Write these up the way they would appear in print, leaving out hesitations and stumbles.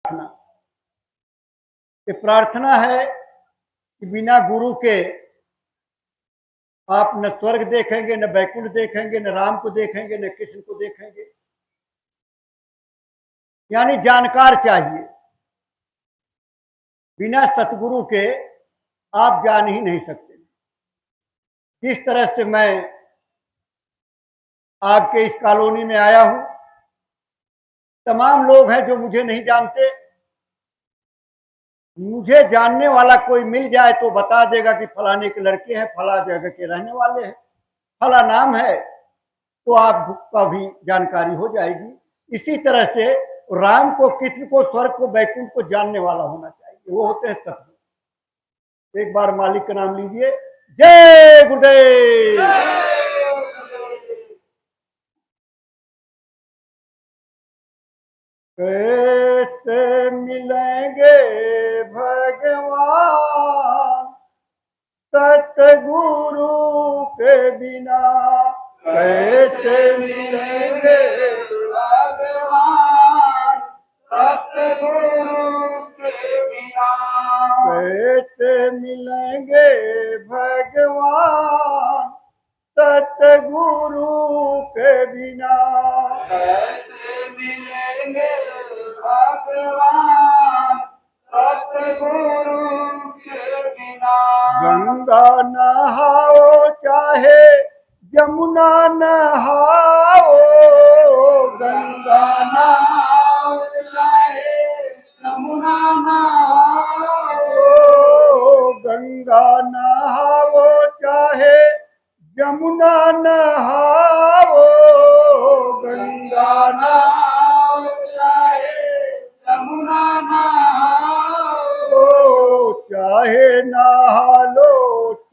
ये प्रार्थना है कि बिना गुरु के आप न स्वर्ग देखेंगे, न बैकुंठ देखेंगे, न राम को देखेंगे, न कृष्ण को देखेंगे। यानी जानकार चाहिए। बिना सतगुरु के आप जान ही नहीं सकते। जिस तरह से मैं आपके इस कॉलोनी में आया हूं, तमाम लोग हैं जो मुझे नहीं जानते। मुझे जानने वाला कोई मिल जाए तो बता देगा कि फलाने के लड़के हैं, फला जगह के रहने वाले हैं, फला नाम है, तो आपका भी जानकारी हो जाएगी। इसी तरह से राम को, कृष्ण को, स्वर्ग को, बैकुंठ को जानने वाला होना चाहिए। वो होते हैं सतगुरु। एक बार मालिक का नाम लीजिए। जय गुरुदेव। कैसे मिलेंगे भगवान सतगुरु के बिना, कैसे मिलेंगे भगवान सतगुरु के बिना, कैसे मिलेंगे भगवान सतगुरु के बिना, कैसे मिलेंगे भगवान सतगुरु के बिना। गंगा नहाओ चाहे यमुना नहाओ, गंगा नहाओ चाहे यमुना नहाओ, गंगा नहाओ चाहे यमुना नहाओ, गंगा नहाओ चाहे यमुना नहाओ, चाहे नहा लो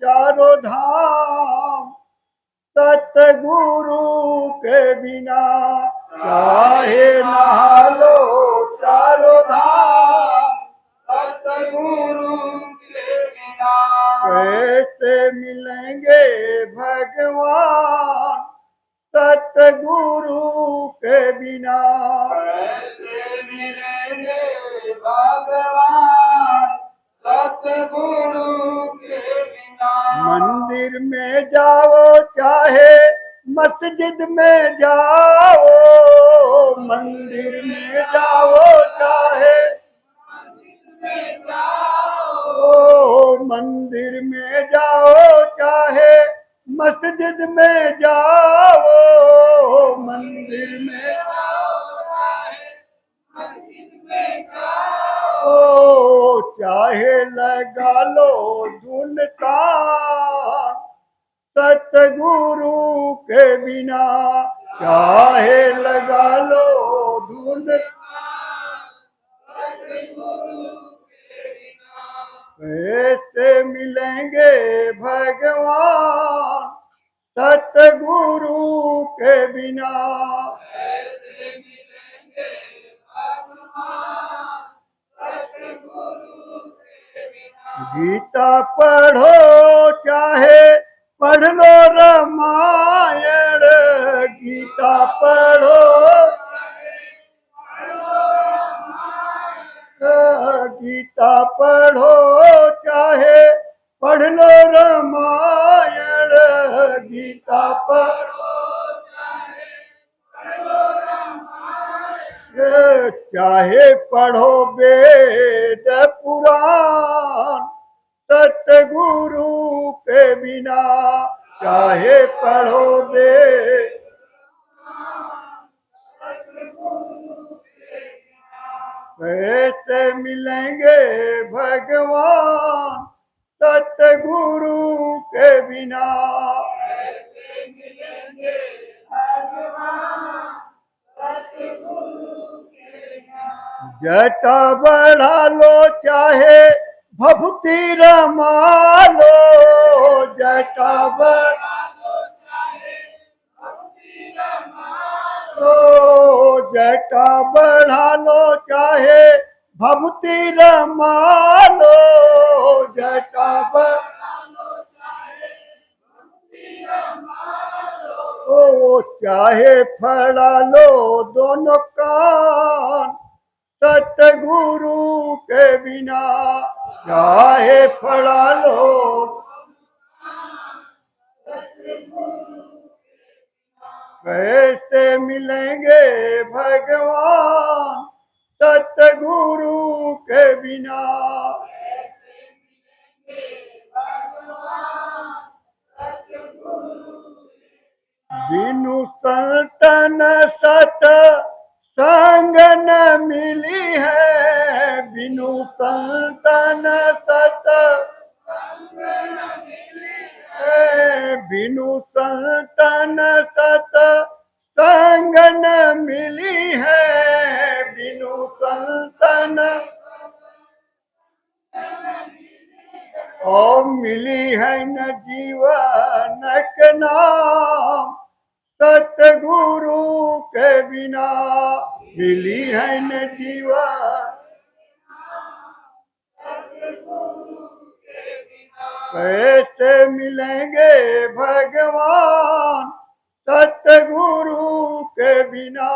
चारों धाम सतगुरु के बिना, चाहे नहा लो चारों धाम सतगुरु के बिना, कैसे मिलेंगे भगवान सतगुरु के बिना, कैसे मिलेंगे भगवान सतगुरु के बिना। मंदिर में जाओ चाहे मस्जिद में जाओ, मंदिर में जाओ चाहे मस्जिद में जाओ, मंदिर में जाओ चाहे मस्जिद में जाओ, मंदिर में जाओ चाहे मस्जिद में जाओ, चाहे लगा लो धुन तान सतगुरु के बिना, चाहे लगा लो धुन कैसे मिलेंगे भगवान सतगुरु के बिना, कैसे मिलेंगे भगवान सतगुरु के बिना। गीता पढ़ो चाहे पढ़ लो रामायण, गीता पढ़ो गीता पढ़ो चाहे पढ़ लो रामायण, गीता पढ़ो चाहे पढ़ लो रामायण, चाहे पढ़ो वेद पुराण सतगुरु के बिना, चाहे पढ़ो वेद कैसे मिलेंगे भगवान सतगुरु के बिना, कैसे मिलेंगे भगवान सतगुरु के बिना। जटा बढ़ा लो चाहे भभूति रमा लो, जटा बढ़ा लो चाहे भभूति रमा लो, जटा बढ़ा लो चाहे भभूति रमा लो, जटा बढ़ा लो चाहे भभूति रमा लो, चाहे फड़ा लो दोनों कान सतगुरु के बिना चाहे फड़ा लो। कैसे मिलेंगे भगवान सतगुरु के बिना। बिनु संतन सत संग न मिली है। बिनु संतन सत बिनु संतन सत संग न मिली है। बिनु संतन ओ मिली है न जीवन के नाम सतगुरु के बिना। मिली है न जीवन कैसे मिलेंगे भगवान सतगुरु के बिना।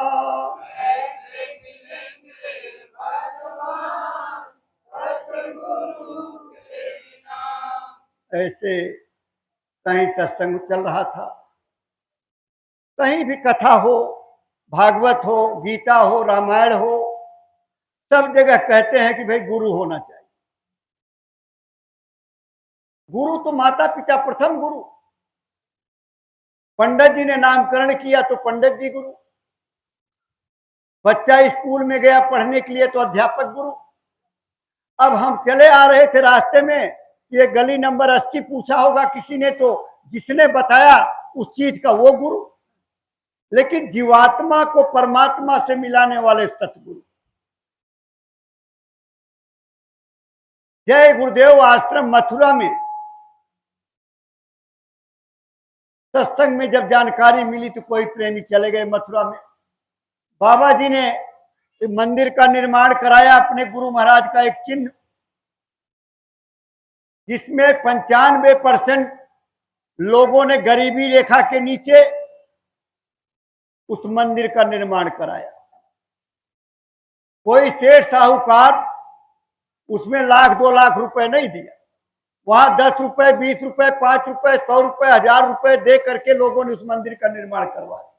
ऐसे कहीं सत्संग चल रहा था, कहीं भी कथा हो, भागवत हो, गीता हो, रामायण हो, सब जगह कहते हैं कि भाई गुरु होना चाहिए। गुरु तो माता पिता प्रथम गुरु। पंडित जी ने नामकरण किया तो पंडित जी गुरु। बच्चा स्कूल में गया पढ़ने के लिए तो अध्यापक गुरु। अब हम चले आ रहे थे रास्ते में, ये गली नंबर 80 पूछा होगा किसी ने, तो जिसने बताया उस चीज का वो गुरु। लेकिन जीवात्मा को परमात्मा से मिलाने वाले सतगुरु। जय गुरुदेव आश्रम मथुरा में सत्संग में जब जानकारी मिली तो कोई प्रेमी चले गए मथुरा में। बाबा जी ने मंदिर का निर्माण कराया, अपने गुरु महाराज का एक चिन्ह, जिसमें 95% लोगों ने गरीबी रेखा के नीचे उस मंदिर का निर्माण कराया। कोई सेठ साहूकार उसमें लाख 2 लाख रुपए नहीं दिया, वहां 10 रुपए, 20 रुपए, 5 रुपए, 100 रुपए, 1000 रुपए दे करके लोगों ने उस मंदिर का निर्माण करवाया।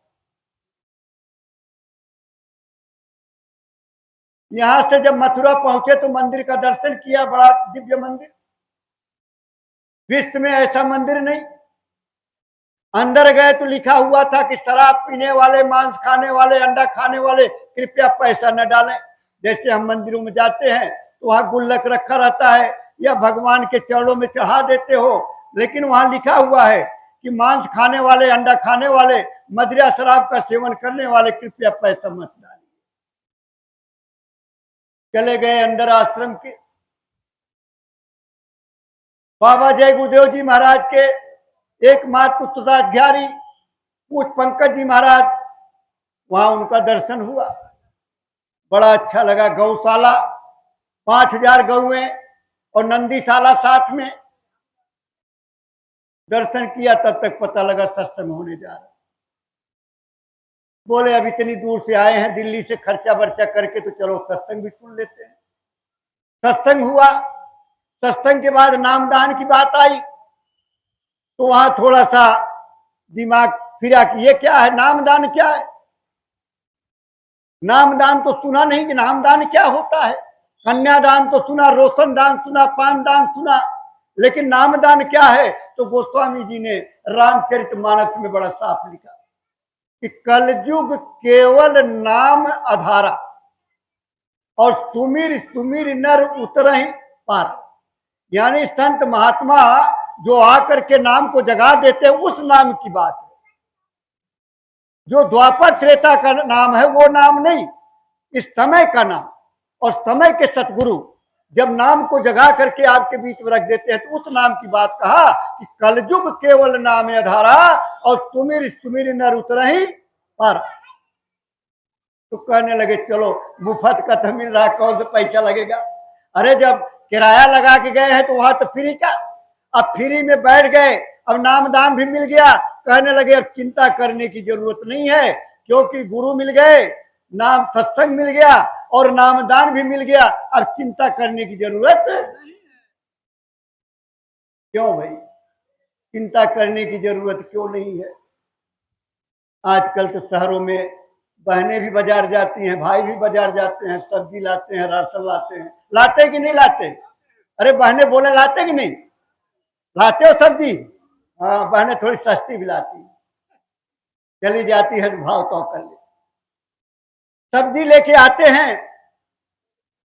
यहां से जब मथुरा पहुंचे तो मंदिर का दर्शन किया, बड़ा दिव्य मंदिर, विश्व में ऐसा मंदिर नहीं। अंदर गए तो लिखा हुआ था कि शराब पीने वाले, मांस खाने वाले, अंडा खाने वाले कृपया पैसा न डालें। जैसे हम मंदिरों में जाते हैं तो वहां गुल्लक रखा रहता है या भगवान के चरणों में चढ़ा देते हो, लेकिन वहां लिखा हुआ है कि मांस खाने वाले, अंडा खाने वाले, मदिरा शराब का सेवन करने वाले कृपया पैसा मत डालें। चले गए अंदर आश्रम के। बाबा जय गुरुदेव जी महाराज के एकमात्र उत्तराधिकारी पूज पंकज जी महाराज, वहां उनका दर्शन हुआ, बड़ा अच्छा लगा। गौशाला 5000 गौएं और नंदीशाला साथ में, दर्शन किया। तब तक पता लगा सत्संग होने जा रहा। बोले अब इतनी दूर से आए हैं दिल्ली से, खर्चा बर्चा करके, तो चलो सत्संग भी सुन लेते हैं। सत्संग हुआ। सत्संग के बाद नामदान की बात आई तो वहां थोड़ा सा दिमाग फिरा कि ये क्या है, नामदान क्या है। नामदान तो सुना नहीं कि नामदान क्या होता है। कन्यादान तो सुना, रोशनदान सुना, पानदान सुना, लेकिन नामदान क्या है तो गोस्वामी जी ने रामचरितमानस में बड़ा साफ लिखा कि कलयुग केवल नाम आधारा और सुमिर सुमिर नर उतरहि पारा। यानी संत महात्मा जो आकर के नाम को जगा देते हैं, उस नाम की बात है। जो द्वापर त्रेता का नाम है वो नाम नहीं, इस समय का नाम। और समय के सतगुरु जब नाम को जगा करके आपके बीच में रख देते हैं तो उस नाम की बात कहा कि कलयुग केवल नाम आधारा और सुमिर सुमिर नर उतरहि पारा। तो कहने लगे चलो मुफ्त का तो मिल रहा, कौन सा पैसा लगेगा। अरे जब किराया लगा के गए हैं तो वहां तो फ्री का, अब फ्री में बैठ गए, अब नामदान भी मिल गया। कहने लगे अब चिंता करने की जरूरत नहीं है, क्योंकि गुरु मिल गए, नाम सत्संग मिल गया और नामदान भी मिल गया, अब चिंता करने की जरूरत क्यों भाई? चिंता करने की जरूरत क्यों नहीं है? आजकल तो शहरों में बहनें भी बाजार जाती हैं, भाई भी बाजार जाते हैं, सब्जी लाते हैं, राशन लाते हैं। लाते कि नहीं लाते? अरे बहनें बोले लाते कि नहीं लाते हो सब्जी? हाँ, बहनें थोड़ी सस्ती भी लाती, चली जाती है भाव तो कर ले, सब्जी लेके आते हैं।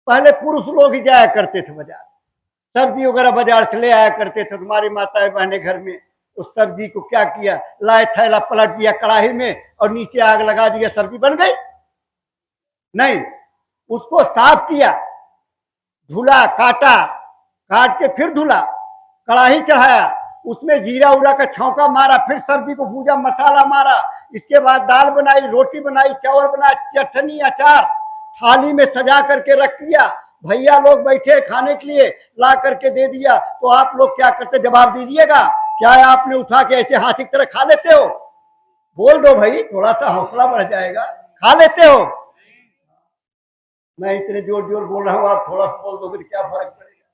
पहले पुरुष लोग ही जाया करते थे बाजार, सब्जी वगैरह बाजार से ले आया करते थे। तुम्हारी माताएं बहनें घर में उस सब्जी को क्या किया, लाए थैला पलट दिया कढ़ाई में और नीचे आग लगा दिया, सब्जी बन गई? नहीं, उसको साफ किया, धुला, काटा, काट के फिर धुला, कढ़ाई चढ़ाया, उसमें जीरा उरा का छौंका मारा, फिर सब्जी को भूजा, मसाला मारा, इसके बाद दाल बनाई, रोटी बनाई, चावल बनाया, चटनी, अचार थाली में सजा करके रख दिया। भैया लोग बैठे खाने के लिए, ला करके दे दिया। तो आप लोग क्या करते, जवाब दीजिएगा? क्या है, आपने उठा के ऐसे हाथी की तरह खा लेते हो? बोल दो भाई, थोड़ा सा हौसला बढ़ जाएगा। खा लेते हो? मैं इतने जोर जोर बोल रहा हूं, आप थोड़ा सा बोल दोगे तो क्या फर्क पड़ेगा?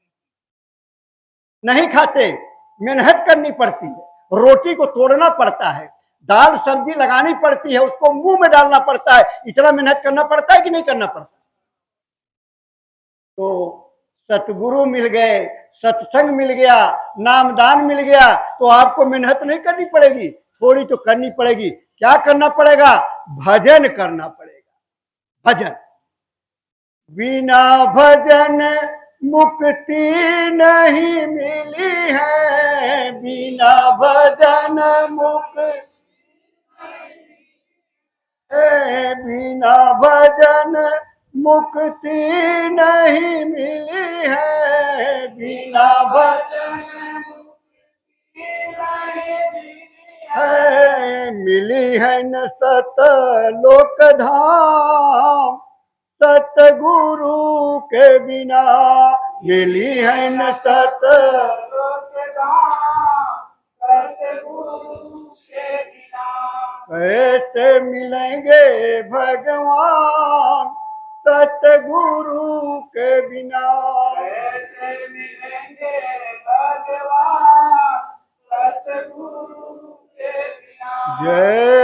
नहीं खाते, मेहनत करनी पड़ती है, रोटी को तोड़ना पड़ता है, दाल सब्जी लगानी पड़ती है, उसको मुंह में डालना पड़ता है, इतना मेहनत करना पड़ता है कि नहीं करना पड़ता? तो सतगुरु मिल गए, सत्संग मिल गया, नामदान मिल गया, तो आपको मेहनत नहीं करनी पड़ेगी, थोड़ी तो करनी पड़ेगी। क्या करना पड़ेगा? भजन करना पड़ेगा। भजन, बिना भजन मुक्ति नहीं मिली है, बिना भजन मुक्ति, बिना भजन मुक्ति नहीं मिली है, बिना भजन है मिली है न सत लोक धाम, सतगुरु के बिना मिली है न सत लोक धाम, सतगुरु के बिना कैसे मिलेंगे भगवान, सतगुरु के बिना कैसे मिलेंगे भगवान, सतगुरु के बिना। जय